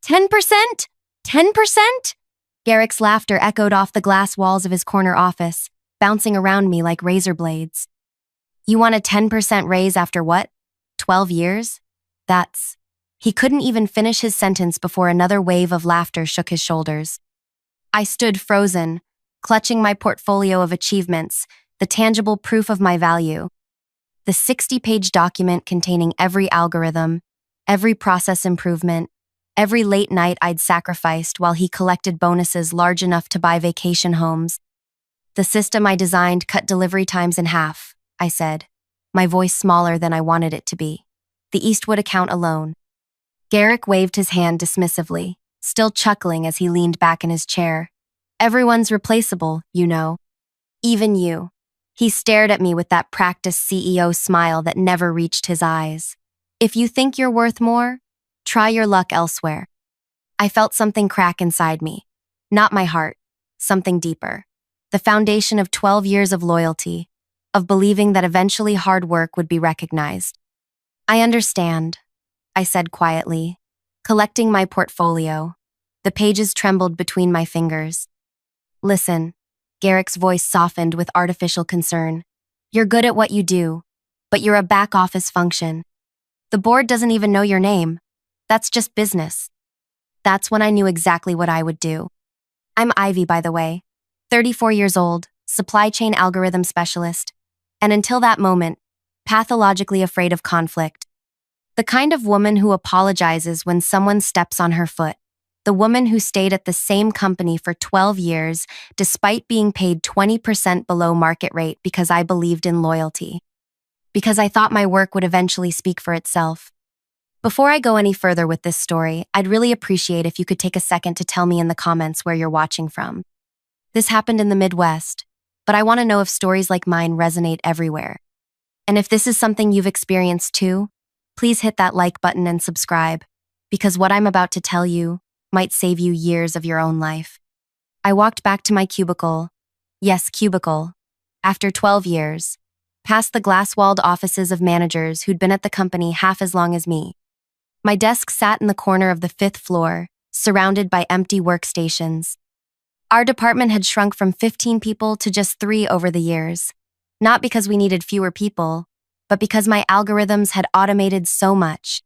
10%? 10%? Garrick's laughter echoed off the glass walls of his corner office, bouncing around me like razor blades. You want a 10% raise after what? 12 years? That's... He couldn't even finish his sentence before another wave of laughter shook his shoulders. I stood frozen, clutching my portfolio of achievements, the tangible proof of my value. The 60-page document containing every algorithm, every process improvement, every late night I'd sacrificed while he collected bonuses large enough to buy vacation homes. The system I designed cut delivery times in half, I said, my voice smaller than I wanted it to be. The Eastwood account alone. Garrick waved his hand dismissively, still chuckling as he leaned back in his chair. Everyone's replaceable, you know. Even you. He stared at me with that practiced CEO smile that never reached his eyes. If you think you're worth more, try your luck elsewhere. I felt something crack inside me. Not my heart, something deeper. The foundation of 12 years of loyalty, of believing that eventually hard work would be recognized. I understand, I said quietly, collecting my portfolio. The pages trembled between my fingers. Listen, Garrick's voice softened with artificial concern. You're good at what you do, but you're a back office function. The board doesn't even know your name. That's just business. That's when I knew exactly what I would do. I'm Ivy, by the way, 34 years old, supply chain algorithm specialist, and until that moment, pathologically afraid of conflict. The kind of woman who apologizes when someone steps on her foot. The woman who stayed at the same company for 12 years despite being paid 20% below market rate because I believed in loyalty. Because I thought my work would eventually speak for itself. Before I go any further with this story, I'd really appreciate if you could take a second to tell me in the comments where you're watching from. This happened in the Midwest, but I want to know if stories like mine resonate everywhere. And if this is something you've experienced too, please hit that like button and subscribe, because what I'm about to tell you might save you years of your own life. I walked back to my cubicle, yes, cubicle, after 12 years, past the glass-walled offices of managers who'd been at the company half as long as me. My desk sat in the corner of the 5th floor, surrounded by empty workstations. Our department had shrunk from 15 people to just 3 over the years, not because we needed fewer people, but because my algorithms had automated so much.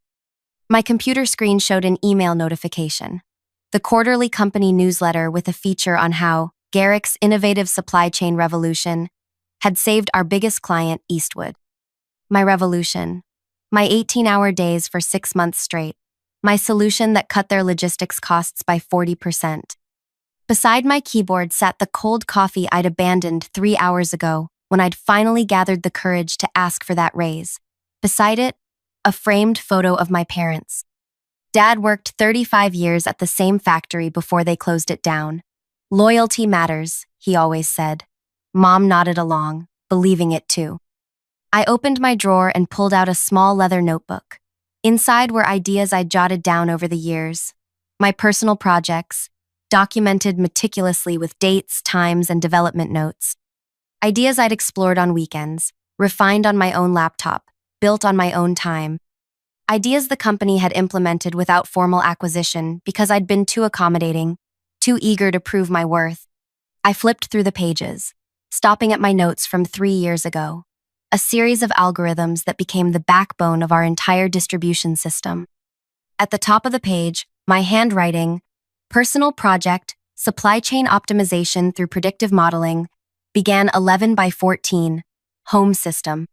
My computer screen showed an email notification, the quarterly company newsletter with a feature on how Garrick's innovative supply chain revolution had saved our biggest client, Eastwood. My revolution. My 18-hour days for 6 months straight. My solution that cut their logistics costs by 40%. Beside my keyboard sat the cold coffee I'd abandoned 3 hours ago when I'd finally gathered the courage to ask for that raise. Beside it, a framed photo of my parents. Dad worked 35 years at the same factory before they closed it down. Loyalty matters, he always said. Mom nodded along, believing it too. I opened my drawer and pulled out a small leather notebook. Inside were ideas I'd jotted down over the years. My personal projects, documented meticulously with dates, times, and development notes. Ideas I'd explored on weekends, refined on my own laptop, built on my own time. Ideas the company had implemented without formal acquisition because I'd been too accommodating, too eager to prove my worth. I flipped through the pages, stopping at my notes from 3 years ago. A series of algorithms that became the backbone of our entire distribution system. At the top of the page, my handwriting, personal project, supply chain optimization through predictive modeling, began 11 by 14, home system.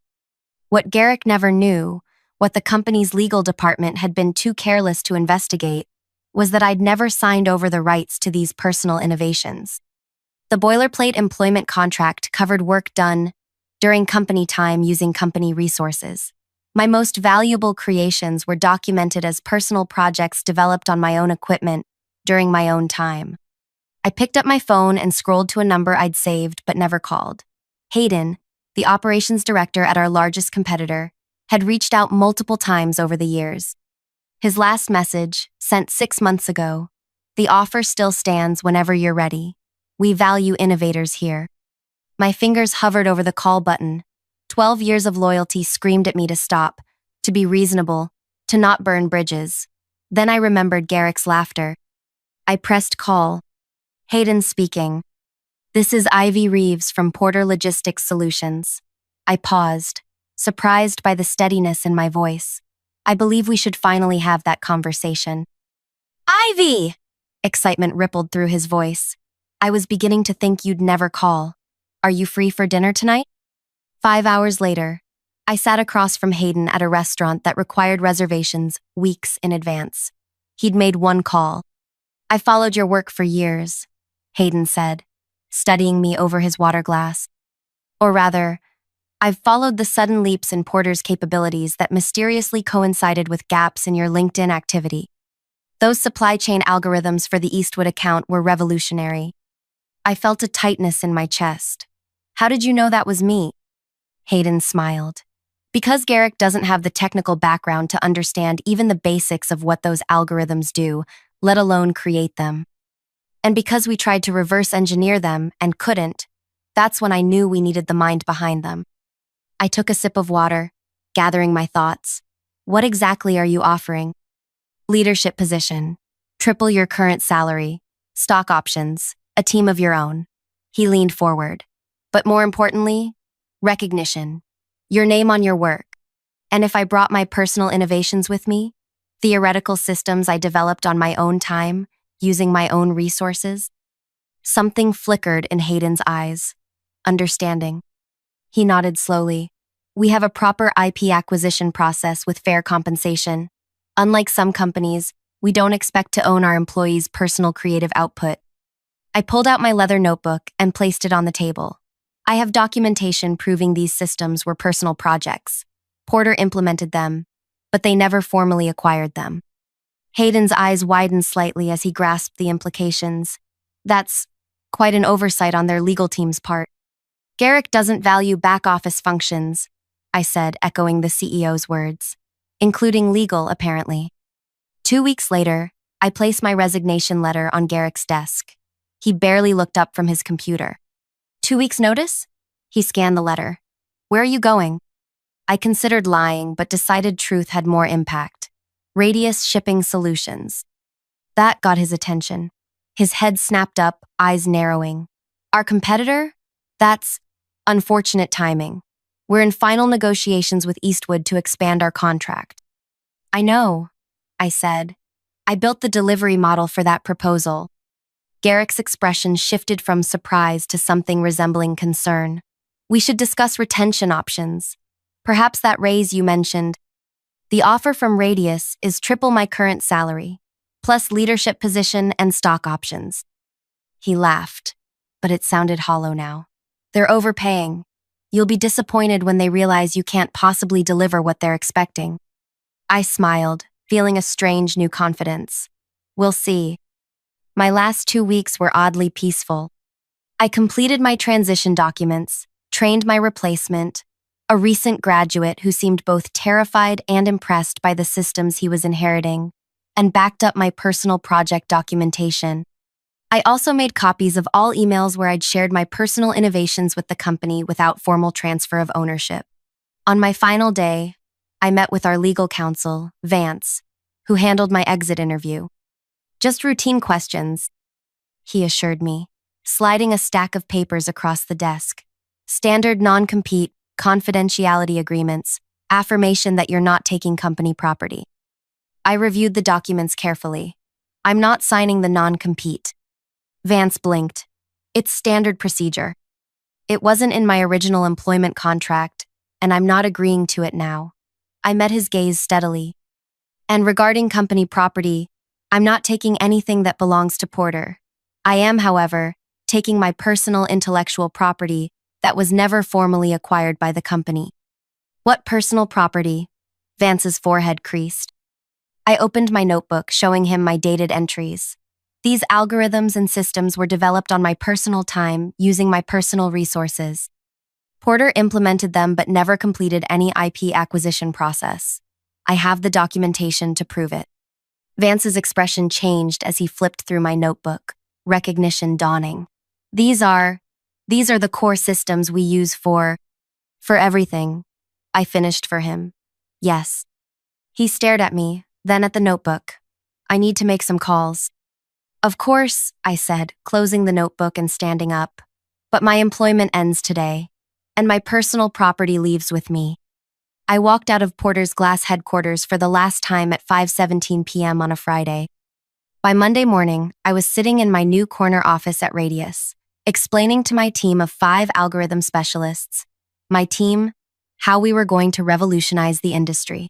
What Garrick never knew, what the company's legal department had been too careless to investigate, was that I'd never signed over the rights to these personal innovations. The boilerplate employment contract covered work done during company time using company resources. My most valuable creations were documented as personal projects developed on my own equipment during my own time. I picked up my phone and scrolled to a number I'd saved but never called. Hayden, the operations director at our largest competitor, had reached out multiple times over the years. His last message, sent 6 months ago, "The offer still stands whenever you're ready. We value innovators here." My fingers hovered over the call button. 12 years of loyalty screamed at me to stop, to be reasonable, to not burn bridges. Then I remembered Garrick's laughter. I pressed call. Hayden speaking. This is Ivy Reeves from Porter Logistics Solutions. I paused, surprised by the steadiness in my voice. I believe we should finally have that conversation. Ivy! Excitement rippled through his voice. I was beginning to think you'd never call. Are you free for dinner tonight? 5 hours later, I sat across from Hayden at a restaurant that required reservations weeks in advance. He'd made one call. I followed your work for years, Hayden said, studying me over his water glass. Or rather, I've followed the sudden leaps in Porter's capabilities that mysteriously coincided with gaps in your LinkedIn activity. Those supply chain algorithms for the Eastwood account were revolutionary. I felt a tightness in my chest. How did you know that was me? Hayden smiled. Because Garrick doesn't have the technical background to understand even the basics of what those algorithms do, let alone create them. And because we tried to reverse engineer them and couldn't, that's when I knew we needed the mind behind them. I took a sip of water, gathering my thoughts. What exactly are you offering? Leadership position, triple your current salary, stock options, a team of your own. He leaned forward. But more importantly, recognition. Your name on your work. And if I brought my personal innovations with me, theoretical systems I developed on my own time, using my own resources? Something flickered in Hayden's eyes. Understanding. He nodded slowly. We have a proper IP acquisition process with fair compensation. Unlike some companies, we don't expect to own our employees' personal creative output. I pulled out my leather notebook and placed it on the table. I have documentation proving these systems were personal projects. Porter implemented them, but they never formally acquired them. Hayden's eyes widened slightly as he grasped the implications. That's quite an oversight on their legal team's part. Garrick doesn't value back-office functions, I said, echoing the CEO's words. Including legal, apparently. 2 weeks later, I placed my resignation letter on Garrick's desk. He barely looked up from his computer. 2 weeks' notice? He scanned the letter. Where are you going? I considered lying, but decided truth had more impact. Radius Shipping Solutions. That got his attention. His head snapped up, eyes narrowing. Our competitor? That's unfortunate timing. We're in final negotiations with Eastwood to expand our contract. I know, I said. I built the delivery model for that proposal. Garrick's expression shifted from surprise to something resembling concern. We should discuss retention options. Perhaps that raise you mentioned. The offer from Radius is triple my current salary, plus leadership position and stock options. He laughed, but it sounded hollow now. They're overpaying. You'll be disappointed when they realize you can't possibly deliver what they're expecting. I smiled, feeling a strange new confidence. We'll see. My last 2 weeks were oddly peaceful. I completed my transition documents, trained my replacement, a recent graduate who seemed both terrified and impressed by the systems he was inheriting, and backed up my personal project documentation. I also made copies of all emails where I'd shared my personal innovations with the company without formal transfer of ownership. On my final day, I met with our legal counsel, Vance, who handled my exit interview. Just routine questions, he assured me, sliding a stack of papers across the desk. Standard non-compete, confidentiality agreements, affirmation that you're not taking company property. I reviewed the documents carefully. I'm not signing the non-compete. Vance blinked. It's standard procedure. It wasn't in my original employment contract, and I'm not agreeing to it now. I met his gaze steadily. And regarding company property, I'm not taking anything that belongs to Porter. I am, however, taking my personal intellectual property that was never formally acquired by the company. What personal property? Vance's forehead creased. I opened my notebook, showing him my dated entries. These algorithms and systems were developed on my personal time, using my personal resources. Porter implemented them but never completed any IP acquisition process. I have the documentation to prove it. Vance's expression changed as he flipped through my notebook, recognition dawning. These are the core systems we use for everything. I finished for him. Yes. He stared at me, then at the notebook. I need to make some calls. Of course, I said, closing the notebook and standing up. But my employment ends today, and my personal property leaves with me. I walked out of Porter's Glass headquarters for the last time at 5:17 p.m. on a Friday. By Monday morning, I was sitting in my new corner office at Radius, explaining to my team of 5 algorithm specialists, my team, how we were going to revolutionize the industry.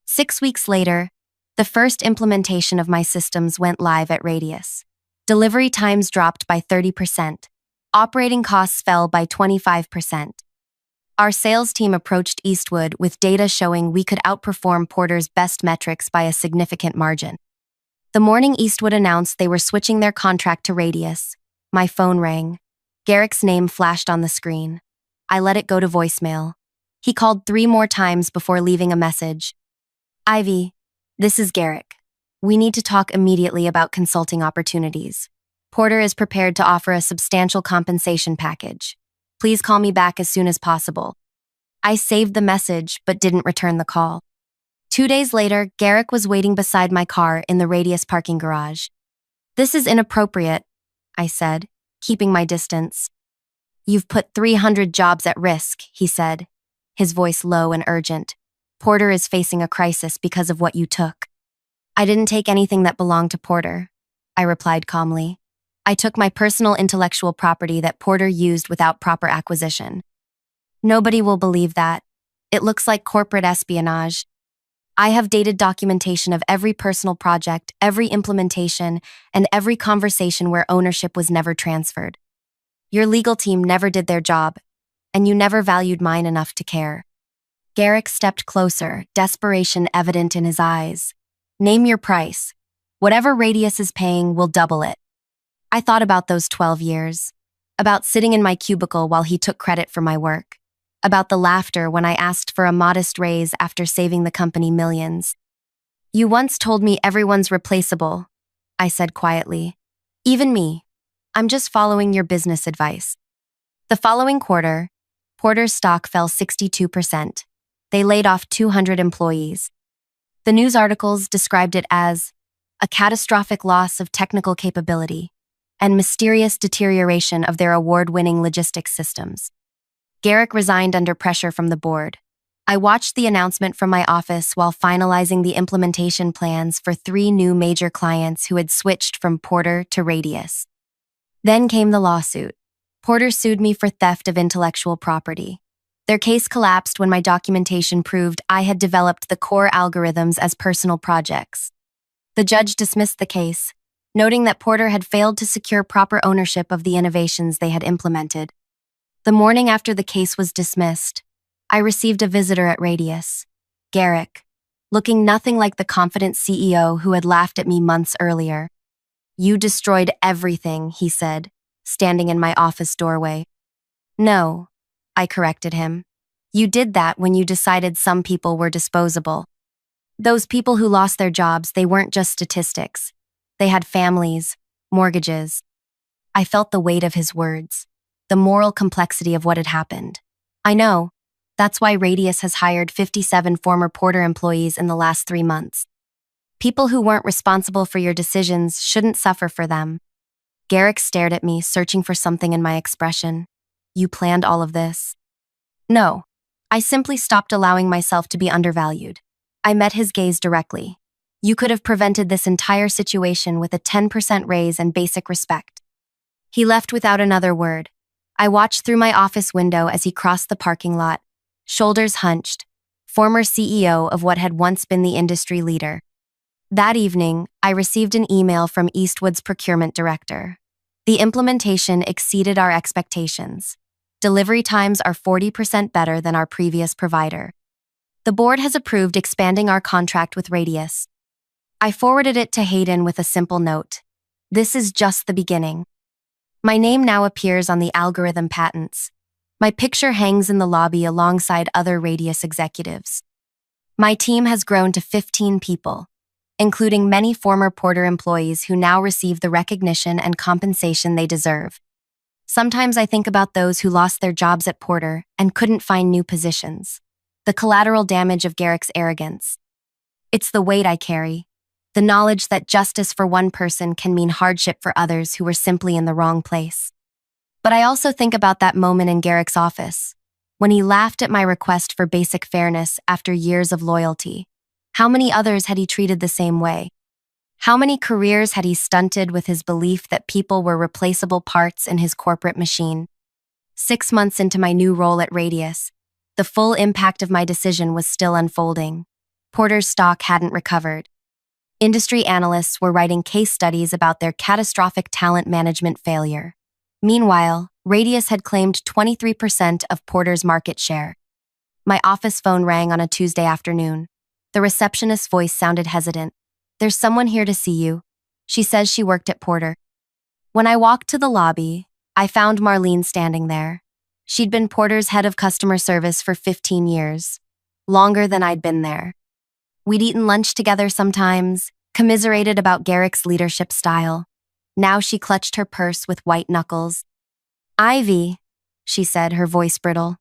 6 weeks later, the first implementation of my systems went live at Radius. Delivery times dropped by 30%. Operating costs fell by 25%. Our sales team approached Eastwood with data showing we could outperform Porter's best metrics by a significant margin. The morning Eastwood announced they were switching their contract to Radius, my phone rang. Garrick's name flashed on the screen. I let it go to voicemail. He called 3 more times before leaving a message. Ivy, this is Garrick. We need to talk immediately about consulting opportunities. Porter is prepared to offer a substantial compensation package. Please call me back as soon as possible. I saved the message but didn't return the call. 2 days later, Garrick was waiting beside my car in the Radius parking garage. This is inappropriate, I said, keeping my distance. You've put 300 jobs at risk, he said, his voice low and urgent. Porter is facing a crisis because of what you took. I didn't take anything that belonged to Porter, I replied calmly. I took my personal intellectual property that Porter used without proper acquisition. Nobody will believe that. It looks like corporate espionage. I have dated documentation of every personal project, every implementation, and every conversation where ownership was never transferred. Your legal team never did their job, and you never valued mine enough to care. Garrick stepped closer, desperation evident in his eyes. Name your price. Whatever Radius is paying, we'll double it. I thought about those 12 years, about sitting in my cubicle while he took credit for my work, about the laughter when I asked for a modest raise after saving the company millions. You once told me everyone's replaceable, I said quietly. Even me. I'm just following your business advice. The following quarter, Porter's stock fell 62%. They laid off 200 employees. The news articles described it as a catastrophic loss of technical capability and mysterious deterioration of their award-winning logistics systems. Garrick resigned under pressure from the board. I watched the announcement from my office while finalizing the implementation plans for 3 new major clients who had switched from Porter to Radius. Then came the lawsuit. Porter sued me for theft of intellectual property. Their case collapsed when my documentation proved I had developed the core algorithms as personal projects. The judge dismissed the case, noting that Porter had failed to secure proper ownership of the innovations they had implemented. The morning after the case was dismissed, I received a visitor at Radius, Garrick, looking nothing like the confident CEO who had laughed at me months earlier. You destroyed everything, he said, standing in my office doorway. No, I corrected him. You did that when you decided some people were disposable. Those people who lost their jobs, they weren't just statistics. They had families, mortgages. I felt the weight of his words, the moral complexity of what had happened. I know. That's why Radius has hired 57 former Porter employees in the last 3 months. People who weren't responsible for your decisions shouldn't suffer for them. Garrick stared at me, searching for something in my expression. You planned all of this? No. I simply stopped allowing myself to be undervalued. I met his gaze directly. You could have prevented this entire situation with a 10% raise and basic respect. He left without another word. I watched through my office window as he crossed the parking lot, shoulders hunched, former CEO of what had once been the industry leader. That evening, I received an email from Eastwood's procurement director. The implementation exceeded our expectations. Delivery times are 40% better than our previous provider. The board has approved expanding our contract with Radius. I forwarded it to Hayden with a simple note. This is just the beginning. My name now appears on the algorithm patents. My picture hangs in the lobby alongside other Radius executives. My team has grown to 15 people, including many former Porter employees who now receive the recognition and compensation they deserve. Sometimes I think about those who lost their jobs at Porter and couldn't find new positions. The collateral damage of Garrick's arrogance. It's the weight I carry, The knowledge that justice for one person can mean hardship for others who were simply in the wrong place. But I also think about that moment in Garrick's office, when he laughed at my request for basic fairness after years of loyalty. How many others had he treated the same way? How many careers had he stunted with his belief that people were replaceable parts in his corporate machine? 6 months into my new role at Radius, the full impact of my decision was still unfolding. Porter's stock hadn't recovered. Industry analysts were writing case studies about their catastrophic talent management failure. Meanwhile, Radius had claimed 23% of Porter's market share. My office phone rang on a Tuesday afternoon. The receptionist's voice sounded hesitant. "There's someone here to see you. She says she worked at Porter." When I walked to the lobby, I found Marlene standing there. She'd been Porter's head of customer service for 15 years, longer than I'd been there. We'd eaten lunch together sometimes, commiserated about Garrick's leadership style. Now she clutched her purse with white knuckles. "Ivy," she said, her voice brittle.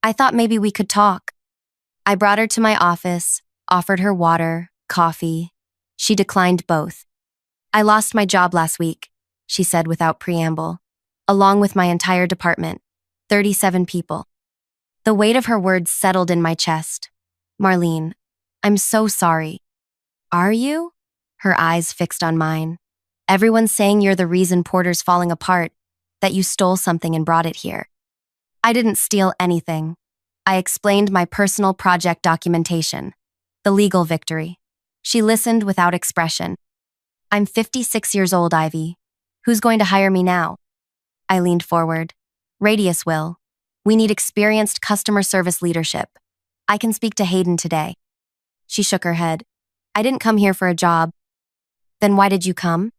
"I thought maybe we could talk." I brought her to my office, offered her water, coffee. She declined both. "I lost my job last week," she said without preamble, "along with my entire department, 37 people." The weight of her words settled in my chest. "Marlene, I'm so sorry." "Are you?" Her eyes fixed on mine. "Everyone's saying you're the reason Porter's falling apart, that you stole something and brought it here." I didn't steal anything. I explained my personal project documentation, the legal victory. She listened without expression. "I'm 56 years old, Ivy. Who's going to hire me now?" I leaned forward. "Radius will. We need experienced customer service leadership. I can speak to Hayden today." She shook her head. "I didn't come here for a job." "Then why did you come?"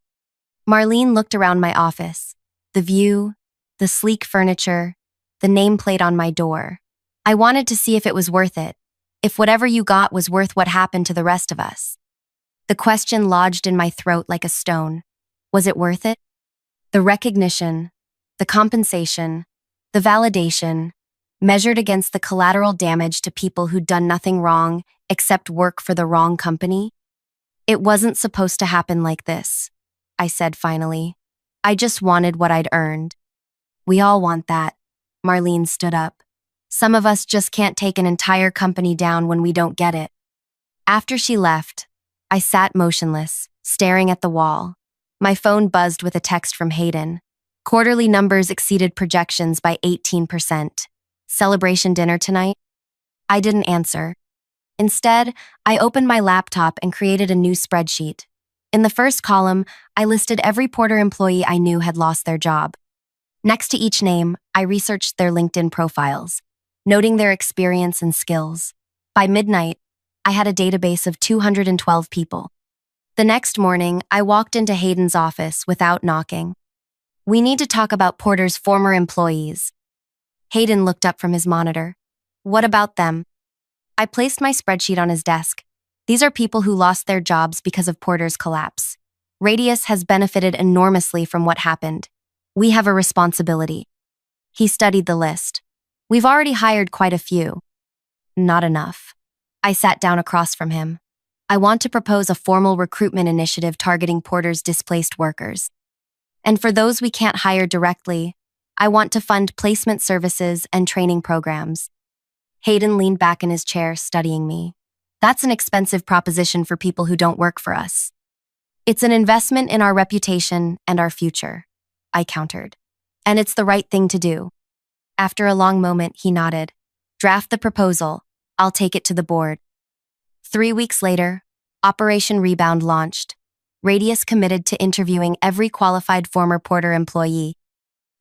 Marlene looked around my office. The view, the sleek furniture, the nameplate on my door. "I wanted to see if it was worth it, if whatever you got was worth what happened to the rest of us." The question lodged in my throat like a stone. Was it worth it? The recognition, the compensation, the validation, measured against the collateral damage to people who'd done nothing wrong except work for the wrong company? "It wasn't supposed to happen like this," I said finally. "I just wanted what I'd earned." "We all want that." Marlene stood up. "Some of us just can't take an entire company down when we don't get it." After she left, I sat motionless, staring at the wall. My phone buzzed with a text from Hayden. Quarterly numbers exceeded projections by 18%. "Celebration dinner tonight?" I didn't answer. Instead, I opened my laptop and created a new spreadsheet. In the first column, I listed every Porter employee I knew had lost their job. Next to each name, I researched their LinkedIn profiles, noting their experience and skills. By midnight, I had a database of 212 people. The next morning, I walked into Hayden's office without knocking. "We need to talk about Porter's former employees." Hayden looked up from his monitor. "What about them?" I placed my spreadsheet on his desk. "These are people who lost their jobs because of Porter's collapse. Radius has benefited enormously from what happened. We have a responsibility." He studied the list. "We've already hired quite a few." "Not enough." I sat down across from him. "I want to propose a formal recruitment initiative targeting Porter's displaced workers. And for those we can't hire directly, I want to fund placement services and training programs." Hayden leaned back in his chair, studying me. "That's an expensive proposition for people who don't work for us." "It's an investment in our reputation and our future," I countered. "And it's the right thing to do." After a long moment, he nodded. "Draft the proposal. I'll take it to the board." 3 weeks later, Operation Rebound launched. Radius committed to interviewing every qualified former Porter employee.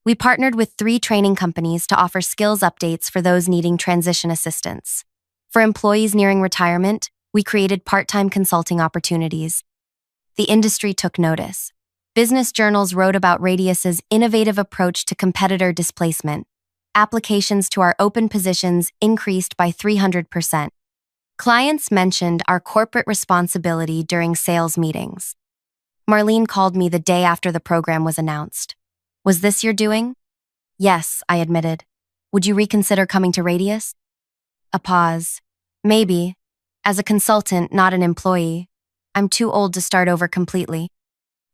We partnered with 3 training companies to offer skills updates for those needing transition assistance. For employees nearing retirement, we created part-time consulting opportunities. The industry took notice. Business journals wrote about Radius's innovative approach to competitor displacement. Applications to our open positions increased by 300%. Clients mentioned our corporate responsibility during sales meetings. Marlene called me the day after the program was announced. "Was this your doing?" "Yes," I admitted. "Would you reconsider coming to Radius?" A pause. "Maybe. As a consultant, not an employee." I'm too old to start over completely.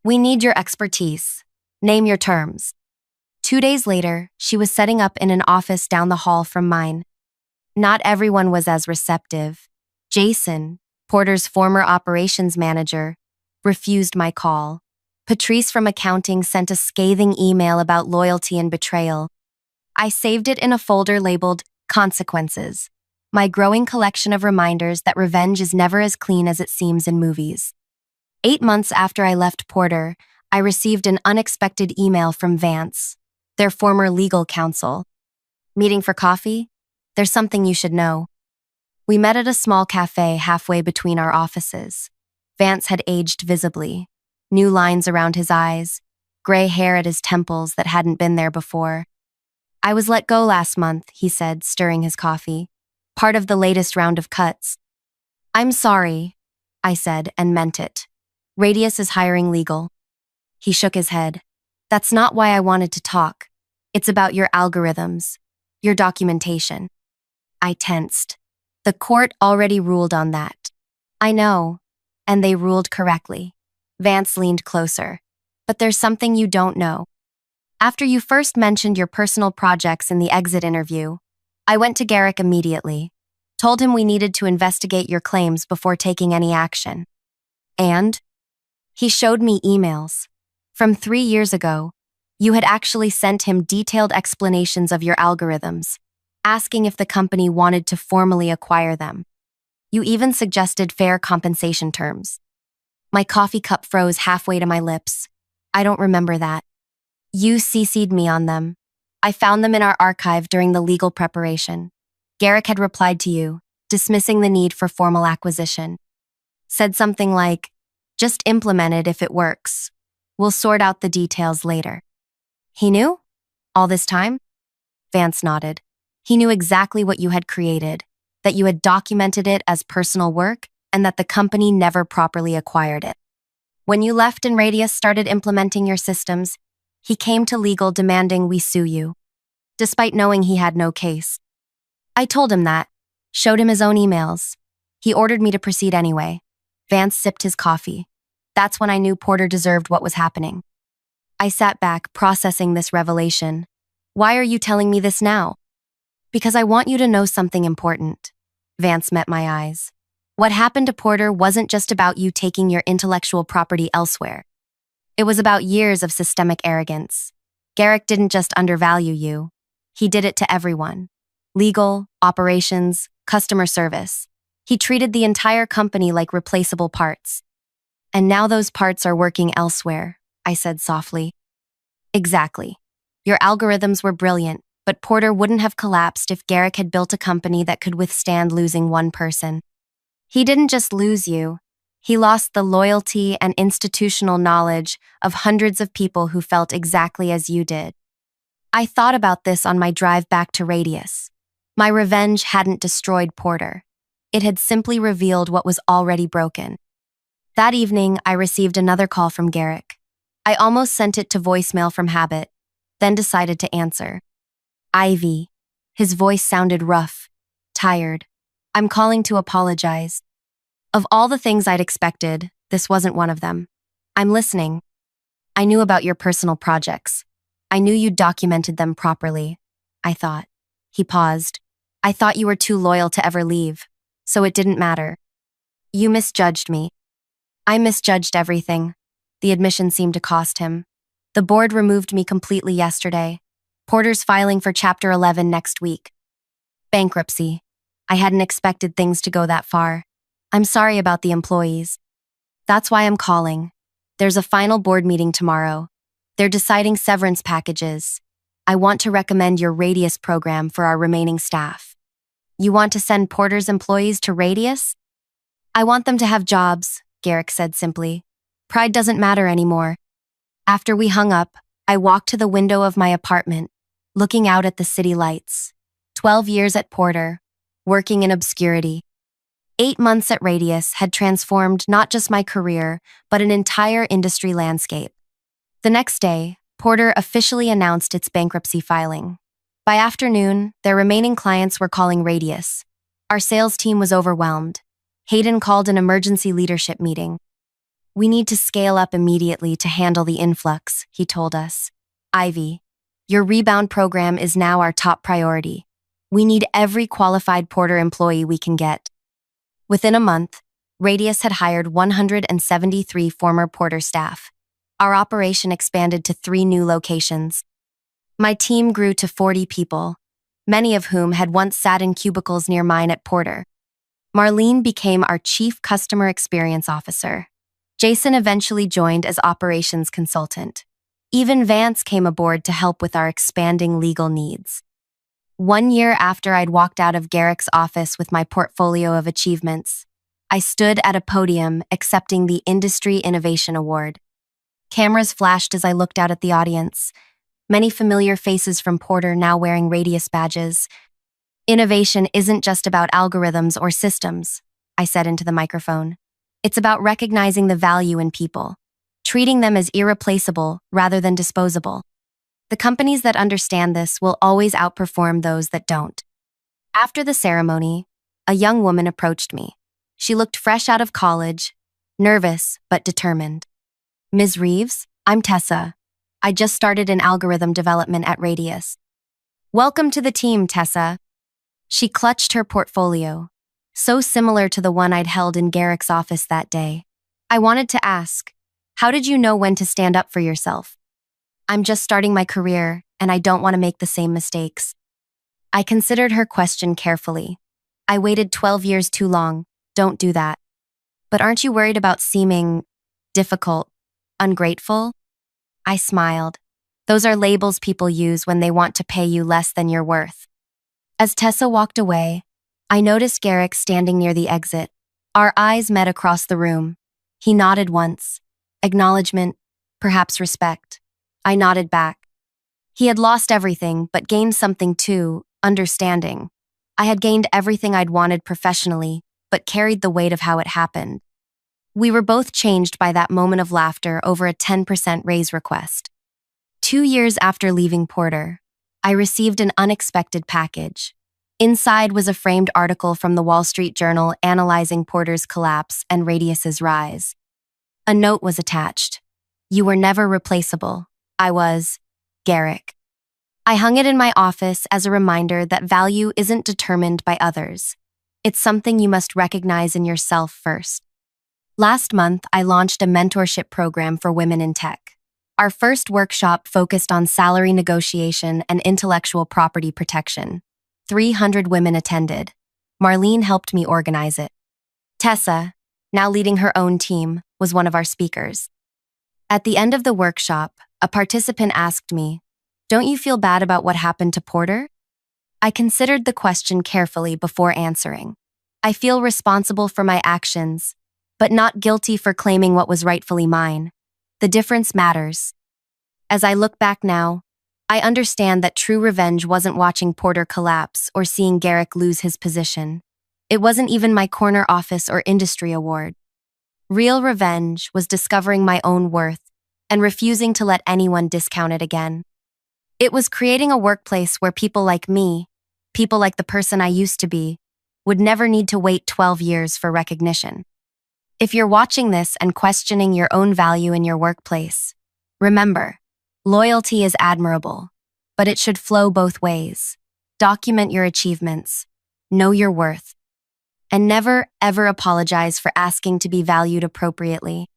We need your expertise. Name your terms. 2 days later, she was setting up in an office down the hall from mine. Not everyone was as receptive. Jason, Porter's former operations manager, refused my call. Patrice from accounting sent a scathing email about loyalty and betrayal. I saved it in a folder labeled Consequences, my growing collection of reminders that revenge is never as clean as it seems in movies. 8 months after I left Porter, I received an unexpected email from Vance, their former legal counsel. Meeting for coffee? There's something you should know. We met at a small cafe halfway between our offices. Vance had aged visibly, new lines around his eyes, gray hair at his temples that hadn't been there before. I was let go last month, he said, stirring his coffee. Part of the latest round of cuts. I'm sorry, I said, and meant it. Radius is hiring legal. He shook his head. That's not why I wanted to talk. It's about your algorithms, your documentation. I tensed. The court already ruled on that. I know, and they ruled correctly. Vance leaned closer. But there's something you don't know. After you first mentioned your personal projects in the exit interview, I went to Garrick immediately, told him we needed to investigate your claims before taking any action. And he showed me emails. From 3 years ago, you had actually sent him detailed explanations of your algorithms, asking if the company wanted to formally acquire them. You even suggested fair compensation terms. My coffee cup froze halfway to my lips. I don't remember that. You CC'd me on them. I found them in our archive during the legal preparation. Garrick had replied to you, dismissing the need for formal acquisition. Said something like, just implement it if it works. We'll sort out the details later. He knew? All this time? Vance nodded. He knew exactly what you had created, that you had documented it as personal work, and that the company never properly acquired it. When you left and Radius started implementing your systems, he came to legal demanding we sue you, despite knowing he had no case. I told him that, showed him his own emails. He ordered me to proceed anyway. Vance sipped his coffee. That's when I knew Porter deserved what was happening. I sat back, processing this revelation. Why are you telling me this now? Because I want you to know something important. Vance met my eyes. What happened to Porter wasn't just about you taking your intellectual property elsewhere. It was about years of systemic arrogance. Garrick didn't just undervalue you. He did it to everyone. Legal, operations, customer service. He treated the entire company like replaceable parts. And now those parts are working elsewhere, I said softly. Exactly. Your algorithms were brilliant, but Porter wouldn't have collapsed if Garrick had built a company that could withstand losing one person. He didn't just lose you. He lost the loyalty and institutional knowledge of hundreds of people who felt exactly as you did. I thought about this on my drive back to Radius. My revenge hadn't destroyed Porter. It had simply revealed what was already broken. That evening, I received another call from Garrick. I almost sent it to voicemail from habit, then decided to answer. Ivy. His voice sounded rough, tired. I'm calling to apologize. Of all the things I'd expected, this wasn't one of them. I'm listening. I knew about your personal projects. I knew you'd documented them properly, I thought. He paused. I thought you were too loyal to ever leave, so it didn't matter. You misjudged me. I misjudged everything. The admission seemed to cost him. The board removed me completely yesterday. Porter's filing for Chapter 11 next week. Bankruptcy. I hadn't expected things to go that far. I'm sorry about the employees. That's why I'm calling. There's a final board meeting tomorrow. They're deciding severance packages. I want to recommend your Radius program for our remaining staff. You want to send Porter's employees to Radius? I want them to have jobs, Garrick said simply. Pride doesn't matter anymore. After we hung up, I walked to the window of my apartment, looking out at the city lights. 12 years at Porter, working in obscurity. 8 months at Radius had transformed not just my career, but an entire industry landscape. The next day, Porter officially announced its bankruptcy filing. By afternoon, their remaining clients were calling Radius. Our sales team was overwhelmed. Hayden called an emergency leadership meeting. We need to scale up immediately to handle the influx, he told us. Ivy, your rebound program is now our top priority. We need every qualified Porter employee we can get. Within a month, Radius had hired 173 former Porter staff. Our operation expanded to 3 new locations. My team grew to 40 people, many of whom had once sat in cubicles near mine at Porter. Marlene became our chief customer experience officer. Jason eventually joined as operations consultant. Even Vance came aboard to help with our expanding legal needs. 1 year after I'd walked out of Garrick's office with my portfolio of achievements, I stood at a podium accepting the Industry Innovation Award. Cameras flashed as I looked out at the audience, many familiar faces from Porter now wearing Radius badges. Innovation isn't just about algorithms or systems, I said into the microphone. It's about recognizing the value in people, treating them as irreplaceable rather than disposable. The companies that understand this will always outperform those that don't. After the ceremony, a young woman approached me. She looked fresh out of college, nervous but determined. Ms. Reeves, I'm Tessa. I just started in algorithm development at Radius. Welcome to the team, Tessa. She clutched her portfolio, so similar to the one I'd held in Garrick's office that day. I wanted to ask, how did you know when to stand up for yourself? I'm just starting my career, and I don't want to make the same mistakes. I considered her question carefully. I waited 12 years too long. Don't do that. But aren't you worried about seeming difficult, ungrateful? I smiled. Those are labels people use when they want to pay you less than you're worth. As Tessa walked away, I noticed Garrick standing near the exit. Our eyes met across the room. He nodded once. Acknowledgement, perhaps respect. I nodded back. He had lost everything, but gained something too, understanding. I had gained everything I'd wanted professionally, but carried the weight of how it happened. We were both changed by that moment of laughter over a 10% raise request. 2 years after leaving Porter, I received an unexpected package. Inside was a framed article from the Wall Street Journal analyzing Porter's collapse and Radius's rise. A note was attached. You were never replaceable. I was Garrick. I hung it in my office as a reminder that value isn't determined by others. It's something you must recognize in yourself first. Last month, I launched a mentorship program for women in tech. Our first workshop focused on salary negotiation and intellectual property protection. 300 women attended. Marlene helped me organize it. Tessa, now leading her own team, was one of our speakers. At the end of the workshop, a participant asked me, "Don't you feel bad about what happened to Porter?" I considered the question carefully before answering. I feel responsible for my actions, but not guilty for claiming what was rightfully mine. The difference matters. As I look back now, I understand that true revenge wasn't watching Porter collapse or seeing Garrick lose his position. It wasn't even my corner office or industry award. Real revenge was discovering my own worth and refusing to let anyone discount it again. It was creating a workplace where people like me, people like the person I used to be, would never need to wait 12 years for recognition. If you're watching this and questioning your own value in your workplace, remember, loyalty is admirable, but it should flow both ways. Document your achievements, know your worth, and never, ever apologize for asking to be valued appropriately.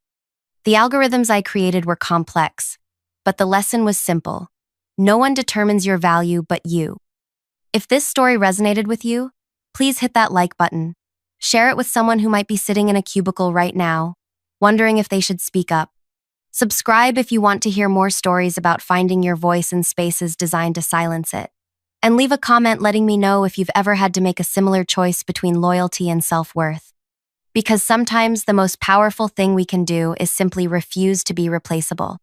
The algorithms I created were complex, but the lesson was simple. No one determines your value but you. If this story resonated with you, please hit that like button. Share it with someone who might be sitting in a cubicle right now, wondering if they should speak up. Subscribe if you want to hear more stories about finding your voice in spaces designed to silence it. And leave a comment letting me know if you've ever had to make a similar choice between loyalty and self-worth. Because sometimes the most powerful thing we can do is simply refuse to be replaceable.